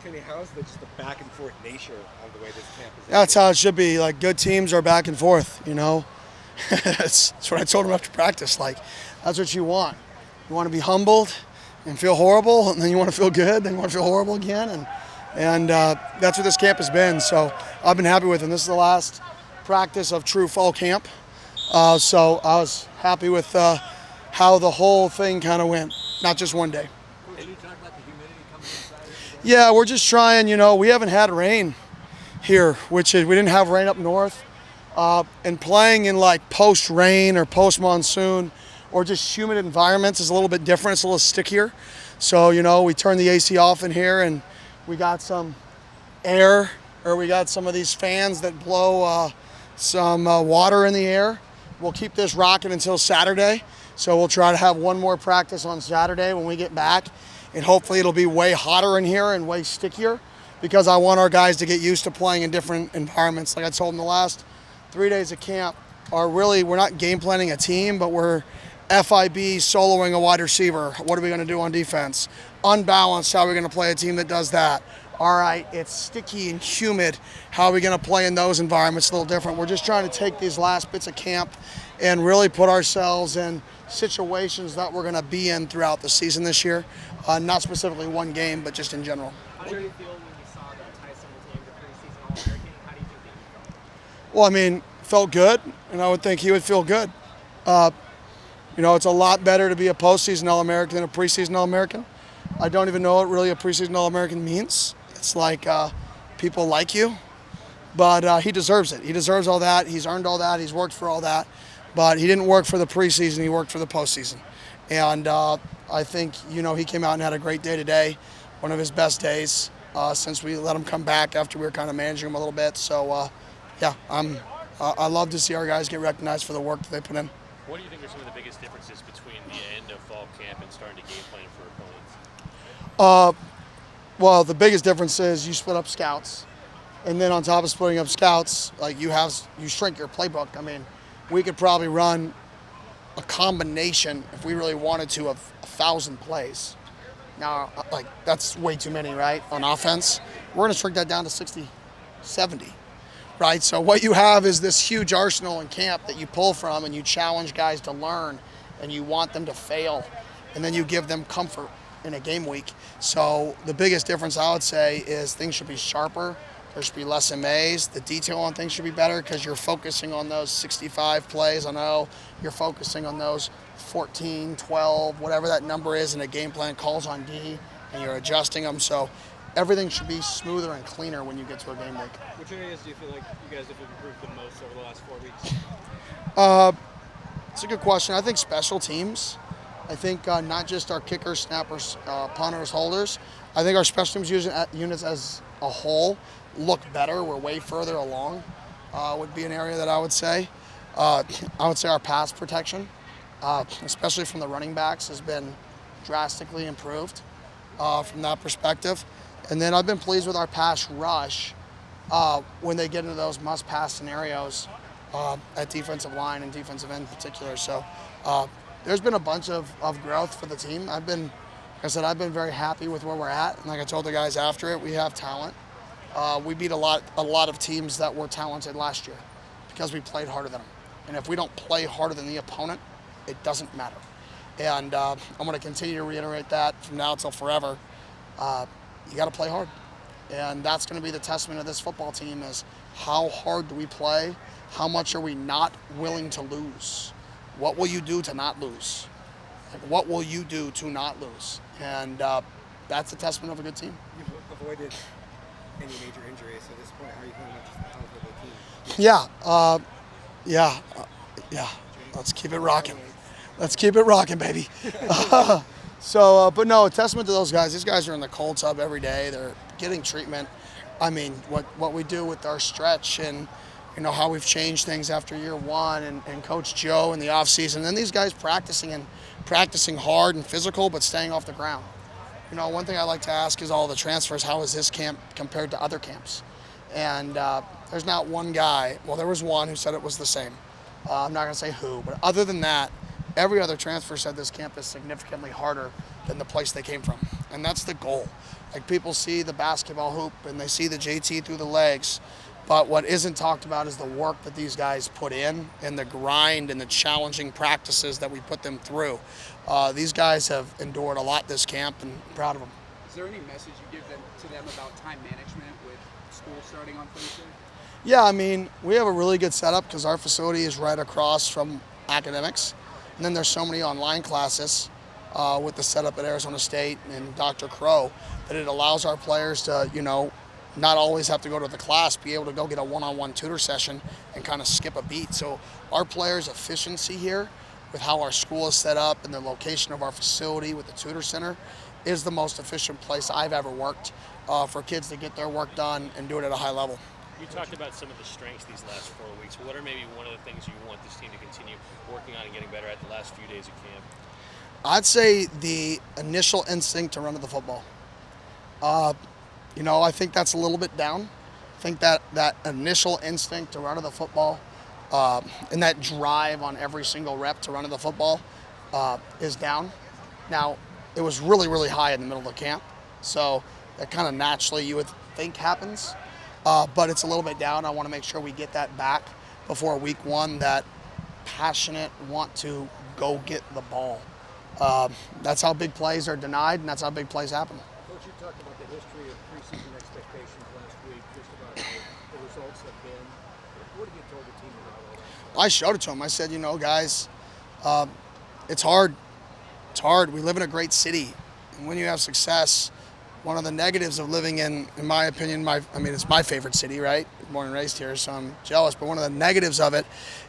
entertaining? How is just the back and forth nature of the way this camp is? That's how it should be. Like, good teams are back and forth, you know. that's what I told him after practice. Like, that's what you want. You want to be humbled and feel horrible, and then you want to feel good, then you want to feel horrible again, and that's what this camp has been. So I've been happy with it. This is the last practice of true fall camp. So I was happy with how the whole thing kind of went, not just one day. Can you talk about the humidity coming inside? Yeah, we're just trying, you know, we haven't had rain here, which is, we didn't have rain up north. And playing in like post-rain or post-monsoon or just humid environments is a little bit different. It's a little stickier. So, you know, we turned the AC off in here and we got some air, or we got some of these fans that blow some water in the air. We'll keep this rocking until Saturday. So we'll try to have one more practice on Saturday when we get back. And hopefully it'll be way hotter in here and way stickier, because I want our guys to get used to playing in different environments. Like I told them, the last 3 days of camp are really, we're not game planning a team, but we're FIB soloing a wide receiver. What are we going to do on defense? Unbalanced, how are we going to play a team that does that? All right, it's sticky and humid. How are we going to play in those environments? A little different. We're just trying to take these last bits of camp and really put ourselves in situations that we're going to be in throughout the season this year. Not specifically one game, but just in general. How did you feel when you saw that Tyson was named the preseason All-American? How do you think that you felt? Well, I mean, felt good, and I would think he would feel good. You know, it's a lot better to be a postseason All-American than a preseason All-American. I don't even know what really a preseason All-American means. It's like people like you, but he deserves it. He deserves all that. He's earned all that. He's worked for all that. But he didn't work for the preseason. He worked for the postseason. And I think, you know, he came out and had a great day today, one of his best days since we let him come back after we were kind of managing him a little bit. So, yeah, I love to see our guys get recognized for the work that they put in. What do you think are some of the biggest differences between the end of fall camp and starting to game plan for opponents? Well, the biggest difference is you split up scouts, and then on top of splitting up scouts, like you shrink your playbook. I mean, we could probably run a combination, if we really wanted to, of 1,000 plays. Now, like, that's way too many, right, on offense. We're going to shrink that down to 60, 70, right? So what you have is this huge arsenal in camp that you pull from, and you challenge guys to learn, and you want them to fail, and then you give them comfort in a game week. So the biggest difference, I would say, is things should be sharper. There should be less MAs. The detail on things should be better, because you're focusing on those 65 plays. I know you're focusing on those 14, 12, whatever that number is in a game plan calls on D, and you're adjusting them. So everything should be smoother and cleaner when you get to a game week. Which areas do you feel like you guys have improved the most over the last 4 weeks? It's a good question. I think special teams. I think not just our kickers, snappers, punters, holders. I think our special teams units as a whole look better. We're way further along, would be an area that I would say. I would say our pass protection, especially from the running backs, has been drastically improved from that perspective. And then I've been pleased with our pass rush when they get into those must-pass scenarios at defensive line and defensive end in particular. So there's been a bunch of growth for the team. Like I said, I've been very happy with where we're at. And like I told the guys after it, we have talent. We beat a lot of teams that were talented last year because we played harder than them. And if we don't play harder than the opponent, it doesn't matter. And I'm going to continue to reiterate that from now till forever. You got to play hard. And that's going to be the testament of this football team, is how hard do we play? How much are we not willing to lose? What will you do to not lose? Like, what will you do to not lose? And that's the testament of a good team. You've avoided any major injuries at this point. How are you feeling about the health of the team? Yeah. Let's keep it rocking. Let's keep it rocking, baby. But no, a testament to those guys. These guys are in the cold tub every day. They're getting treatment. I mean, what we do with our stretch, and you know how we've changed things after year one, and Coach Joe in the offseason. And these guys practicing hard and physical, but staying off the ground. You know, one thing I like to ask is all the transfers, how is this camp compared to other camps? And there's not one guy. Well, there was one who said it was the same. I'm not going to say who, but other than that, every other transfer said this camp is significantly harder than the place they came from. And that's the goal. Like people see the basketball hoop and they see the JT through the legs, but what isn't talked about is the work that these guys put in and the grind and the challenging practices that we put them through. These guys have endured a lot this camp, and I'm proud of them. Is there any message you give to them about time management with school starting on Thursday? Yeah, I mean, we have a really good setup because our facility is right across from academics. And then there's so many online classes with the setup at Arizona State and Dr. Crow that it allows our players to, not always have to go to the class, be able to go get a one-on-one tutor session and kind of skip a beat. So our players' efficiency here with how our school is set up and the location of our facility with the tutor center is the most efficient place I've ever worked for kids to get their work done and do it at a high level. You talked about some of the strengths these last 4 weeks. What are maybe one of the things you want this team to continue working on and getting better at the last few days of camp? I'd say the initial instinct to run to the football. I think that's a little bit down. I think that initial instinct to run to the football and that drive on every single rep to run to the football is down. Now, it was really, really high in the middle of the camp, so that kind of naturally you would think happens, but it's a little bit down. I want to make sure we get that back before week one, that passionate want to go get the ball. That's how big plays are denied, and that's how big plays happen. Coach, you talked about the history of preseason expectations last week, just about how the results have been. What have you told the team about all that? I showed it to them. I said, guys, it's hard. It's hard. We live in a great city, and when you have success, one of the negatives of living in my opinion, it's my favorite city, right? Born and raised here, so I'm jealous. But one of the negatives of it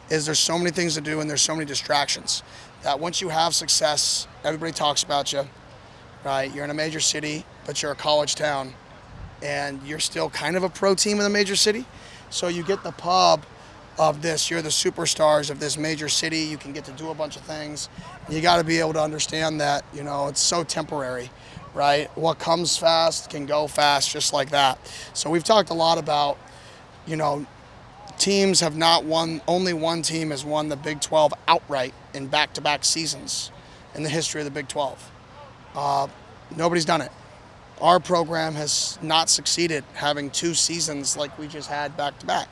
is there's so many things to do and there's so many distractions that once you have success, everybody talks about you, right? You're in a major city, but you're a college town, and you're still kind of a pro team in a major city. So you get the pub of this, you're the superstars of this major city, you can get to do a bunch of things. You got to be able to understand that, it's so temporary, right? What comes fast can go fast just like that. So we've talked a lot about, teams have not won, only one team has won the Big 12 outright in back-to-back seasons in the history of the Big 12. Nobody's done it. Our program has not succeeded having 2 seasons like we just had back-to-back,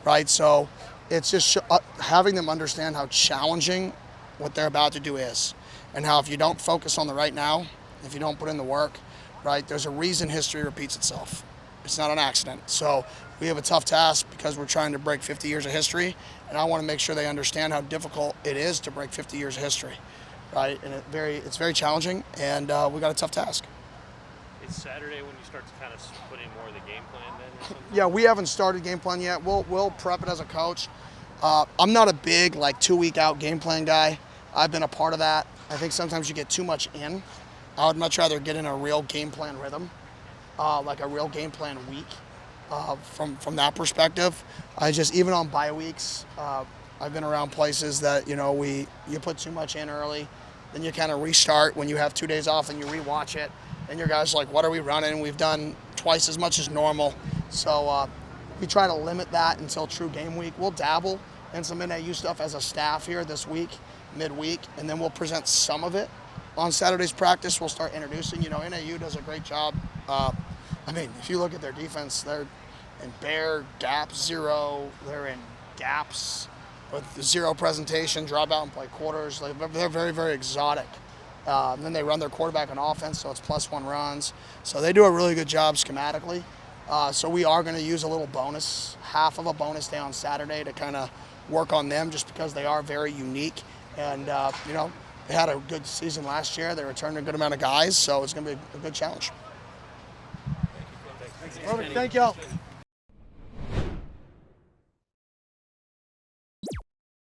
right? So it's just having them understand how challenging what they're about to do is, and how if you don't focus on the right now, if you don't put in the work, right, there's a reason history repeats itself. It's not an accident. So we have a tough task because we're trying to break 50 years of history, and I want to make sure they understand how difficult it is to break 50 years of history, right? And it's very challenging, and we got a tough task. It's Saturday when you start to kind of put in more of the game plan then or something? Yeah, we haven't started game plan yet. We'll prep it as a coach. I'm not a big 2-week out game plan guy. I've been a part of that. I think sometimes you get too much in. I would much rather get in a real game plan rhythm, like a real game plan week. From that perspective, even on bye weeks, I've been around places that you put too much in early, then you kind of restart when you have 2 days off and you rewatch it, and your guys are like, what are we running? We've done twice as much as normal, so we try to limit that until true game week. We'll dabble in some NAU stuff as a staff here this week, midweek, and then we'll present some of it on Saturday's practice. We'll start introducing. NAU does a great job. If you look at their defense, they're in bare gap zero. They're in gaps with zero presentation, drop out and play quarters. They're very, very exotic. And then they run their quarterback on offense, so it's +1 runs. So they do a really good job schematically. So we are going to use a little bonus, half of a bonus day on Saturday to kind of work on them just because they are very unique. And, they had a good season last year. They returned a good amount of guys, so it's going to be a good challenge. Thank you all.